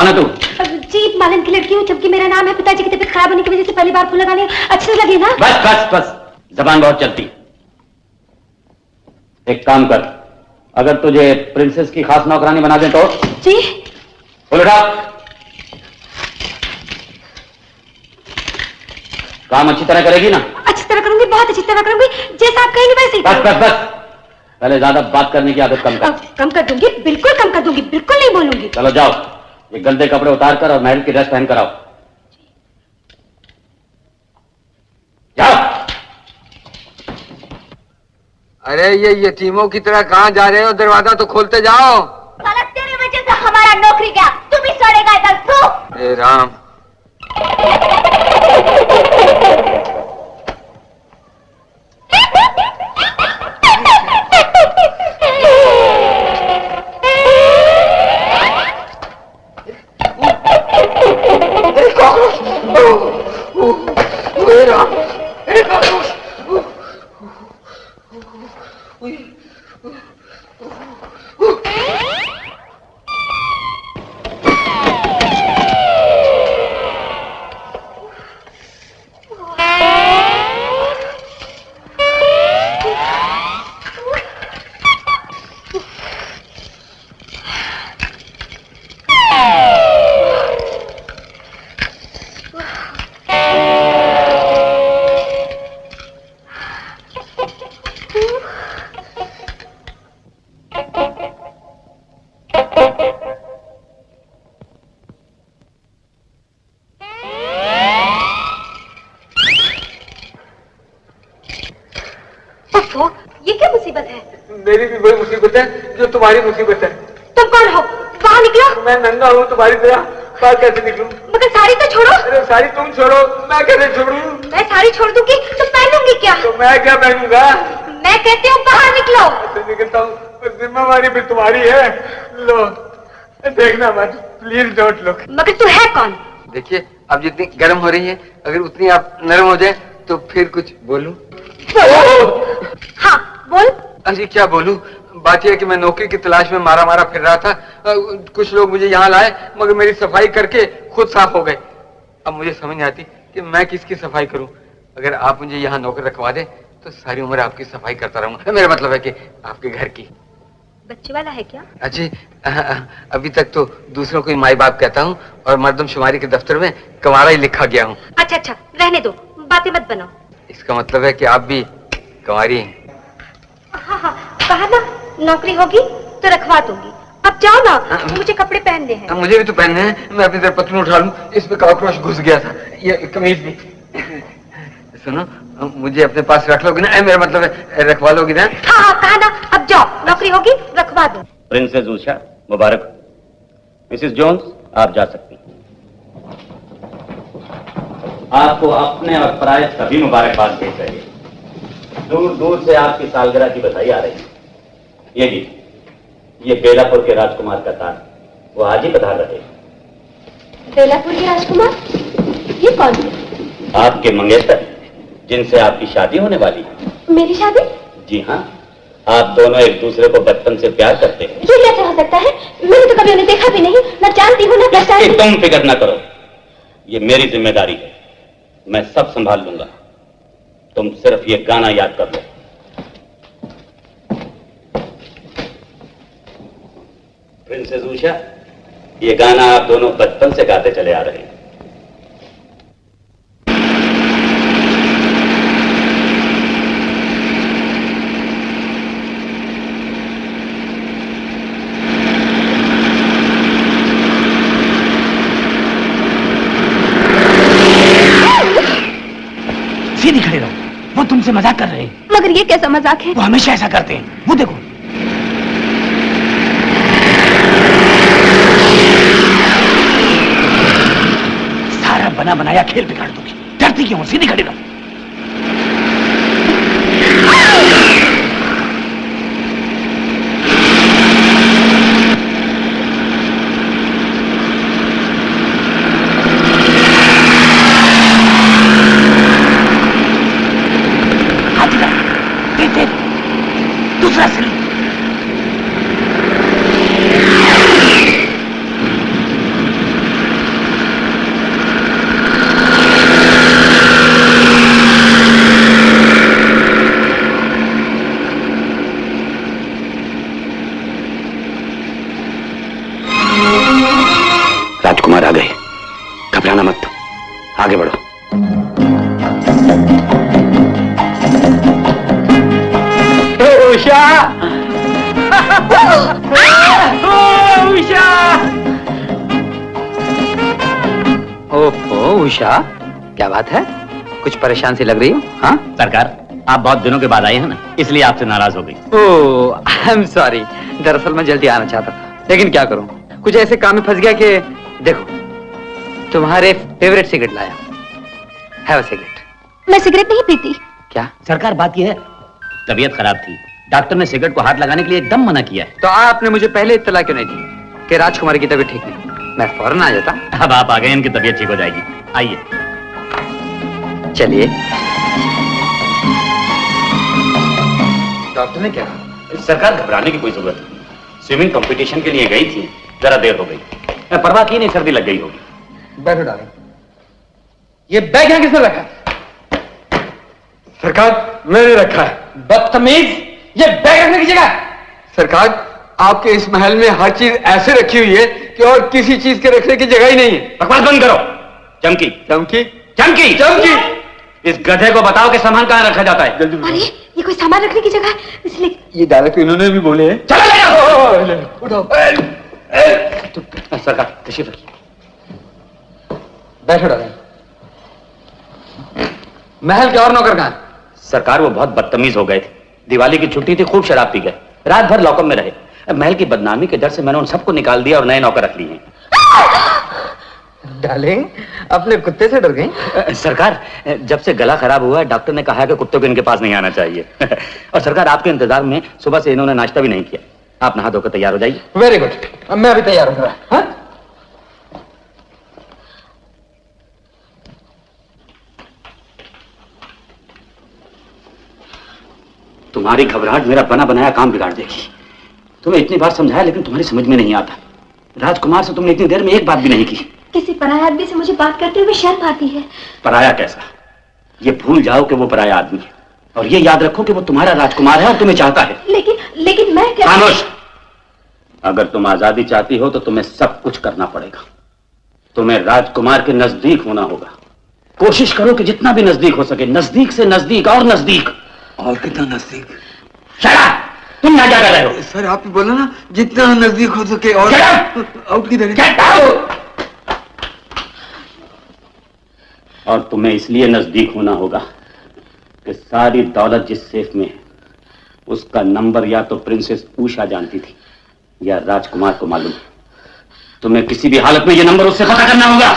कौन है तू? जी मालन की लड़की हूँ, जबकि मेरा नाम है। पिताजी की तबीयत खराब होने की वजह से पहली बार फूल लगाने अच्छे लगे ना। बस बस बस, जबान बहुत चलती। एक काम कर, अगर तुझे प्रिंसेस की खास नौकरानी बना दे तो। जी बोल उठा। काम अच्छी तरह करेगी ना? अच्छी तरह करूंगी, बहुत अच्छी तरह करूंगी, जैसा आप कहेंगे वैसे ही। बस बस बस, पहले ज्यादा बात करने की आदत कम कर। कम कर दूंगी, बिल्कुल कम कर दूंगी, बिल्कुल नहीं बोलूंगी। चलो जाओ, ये गंदे कपड़े उतार कर और महल की ड्रेस पहन कर आओ। जाओ। अरे ये यतीमों की तरह कहाँ जा रहे हो? दरवाजा तो खोलते जाओ। साला तेरी वजह से हमारा नौकरी गया, तू भी सड़ेगा इधर। थू। हे राम। ये क्या मुसीबत है? मेरी भी वही मुसीबत है जो तुम्हारी मुसीबत है। तुम कौन हो? बाहर निकलो। मैं नंगा हूँ तुम्हारी तरह, बाहर कैसे निकलूं? मगर साड़ी तो छोड़ो। अरे साड़ी तुम छोड़ो, मैं कैसे छोड़ूं? मैं साड़ी छोड़ दूंगी तो पहनूंगी क्या? तो मैं क्या पहनूंगा? मैं कहती हूँ बाहर निकलो। ऐसे निकलता हूँ, पर जिम्मेवारी भी तुम्हारी है। लो देखना मत, प्लीज डोंट लुक। मगर तू है कौन? देखिए अब जितनी गर्म हो रही है, अगर उतनी आप नरम हो जाए तो फिर कुछ बोलूं? हाँ बोल। अरे क्या बोलूं? बात यह है कि मैं नौकरी की तलाश में मारा मारा फिर रहा था। कुछ लोग मुझे यहाँ लाए, मगर मेरी सफाई करके खुद साफ हो गए। अब मुझे समझ नहीं आती कि मैं किसकी सफाई करूं। अगर आप मुझे यहाँ नौकर रखवा दें तो सारी उम्र आपकी सफाई करता रहूंगा। मेरा मतलब है कि आपके घर की। बच्चे वाला है क्या? अच्छा, अभी तक तो दूसरों को माई बाप कहता हूँ और मर्दमशुमारी के दफ्तर में कंवारा ही लिखा गया हूँ। अच्छा अच्छा, रहने दो, बातें मत बनाओ। इसका मतलब है कि आप भी कंवारी हैं? हाँ हाँ, कहा ना नौकरी होगी तो रखवा दूंगी। अब जाओ ना, मुझे कपड़े पहनने हैं। मुझे भी तो पहनने हैं। मैं अपनी तरफ पतलून उठा लूं, इसमें कॉकरोच घुस गया था। ये कमीज भी। सुनो, मुझे अपने पास रख लोगी ना? मेरा मतलब है रखवा लोगी ना? हाँ हाँ, कहा ना, अब जाओ, नौकरी होगी रखवा दो। प्रिंसेस उषा, मुबारक। मिसेस जोन्स, आप जा सकती हैं। आपको अपने और पराये सभी मुबारकबाद भेज रहे हैं। दूर दूर से आपकी सालगिरह की बधाई आ रही है। ये लीजिए, ये बेलापुर के राजकुमार का ताज, वो आज ही पधार रहे। बेलापुर के राजकुमार? ये कौन है? आपके मंगेतर, जिनसे आपकी शादी होने वाली है। मेरी शादी? जी हाँ, आप दोनों एक दूसरे को बचपन से प्यार करते हैं। ये कैसे हो सकता है? मैंने तो कभी उन्हें देखा भी नहीं, न जानती हूँ न पहचानती। तुम फिक्र न करो, ये मेरी जिम्मेदारी है, मैं सब संभाल लूंगा। तुम सिर्फ ये गाना याद कर लो। प्रिंसेस उषा, ये गाना आप दोनों बचपन से गाते चले आ रहे हैं। सीधी खड़े रहो, वो तुमसे मजाक कर रहे हैं। मगर ये कैसा मजाक है? वो हमेशा ऐसा करते हैं, वो देखो। सारा बना बनाया खेल बिगाड़ दोगी। डरती क्यों? सीधी खड़ी रहो। दूसरा सिल। राजकुमार आ गए। घबराना मत, आगे बढ़ो। उषा! उषा! ओहो उषा, क्या बात है? कुछ परेशान सी लग रही हो? हाँ सरकार, आप बहुत दिनों के बाद आए हैं ना, इसलिए आपसे नाराज हो गई। ओह आई एम सॉरी, दरअसल मैं जल्दी आना चाहता था, लेकिन क्या करूं, कुछ ऐसे काम में फंस गया कि देखो तुम्हारे फेवरेट सिगरेट लाया। Have a cigarette. मैं सिगरेट नहीं पीती। क्या? सरकार, बात यह है, तबीयत खराब थी, डॉक्टर ने सिगरेट को हाथ लगाने के लिए एकदम मना किया है। तो आपने मुझे पहले इत्तला क्यों नहीं दी कि राजकुमारी की तबीयत ठीक नहीं? मैं फौरन आ जाता। अब आप आ गए, इनकी तबीयत ठीक हो जाएगी। आइए। चलिए। डॉक्टर ने क्या कहा? सरकार, घबराने की कोई जरूरत नहीं। स्विमिंग कंपटीशन के लिए गई थी, जरा देर हो गई। परवाह की नहीं, सर्दी लग गई होगी। बैठो डालें। ये बैग यहाँ किसने रखा? सरकार, मैंने रखा है। बदतमीज, ये बैग रखने की जगह? सरकार, आपके इस महल में हर चीज ऐसे रखी हुई है कि और किसी चीज के रखने की जगह ही नहीं है। बकवास बंद करो। चमकी चमकी चमकी चमकी, इस गधे को बताओ कि सामान कहाँ रखा जाता है। जल्दी अरे ये कोई सामान रखने की जगह है, इसलिए। ये डायरेक्ट इन्होंने भी बोले हैं। चलो ले जाओ। उठाओ। सरकार, तशरीफ रखिए। बैठो डालें। महल के और नौकर कहाँ? सरकार, वो बहुत बदतमीज हो गए थे। दिवाली की छुट्टी थी, खूब शराब पी गए, रात भर लॉकअप में रहे। महल की बदनामी के डर से मैंने उन सबको निकाल दिया और नए नौकर रख लिए हैं। डार्लिंग, अपने कुत्ते से डर गई? सरकार, जब से गला खराब हुआ है, डॉक्टर ने कहा है कि कुत्तों को इनके पास नहीं आना चाहिए। और सरकार, आपके इंतजार में सुबह से इन्होंने नाश्ता भी नहीं किया। आप नहा धोकर तैयार हो जाइए। वेरी गुड, मैं अभी तैयार हूँ। हाँ? तुम्हारी घबराहट मेरा बना बनाया काम बिगाड़ देगी। तुम्हें इतनी बार समझाया, लेकिन तुम्हारी समझ में नहीं आता। राजकुमार से तुमने इतनी देर में एक बात भी नहीं की। किसी पराया आदमी से मुझे बात करते हुए शर्म आती है। पराया कैसा? ये भूल जाओ कि वो पराया आदमी है, और ये याद रखो कि वो तुम्हारा राजकुमार है और तुम्हें चाहता है। लेकिन मैं क्या? खामोश! अगर तुम आजादी चाहती हो तो तुम्हें सब कुछ करना पड़ेगा। तुम्हें राजकुमार के नजदीक होना होगा। कोशिश करो कि जितना भी नजदीक हो सके, नजदीक से नजदीक और नजदीक। और कितना नजदीक? शरा, तुम यहाँ क्या कर रहे हो? सर, आपने बोला ना जितना नजदीक हो सके। और आउट किधर है? और तुम्हें इसलिए नजदीक होना होगा कि सारी दौलत जिस सेफ में है, उसका नंबर या तो प्रिंसेस उषा जानती थी या राजकुमार को मालूम। तुम्हें किसी भी हालत में यह नंबर उससे पता करना होगा।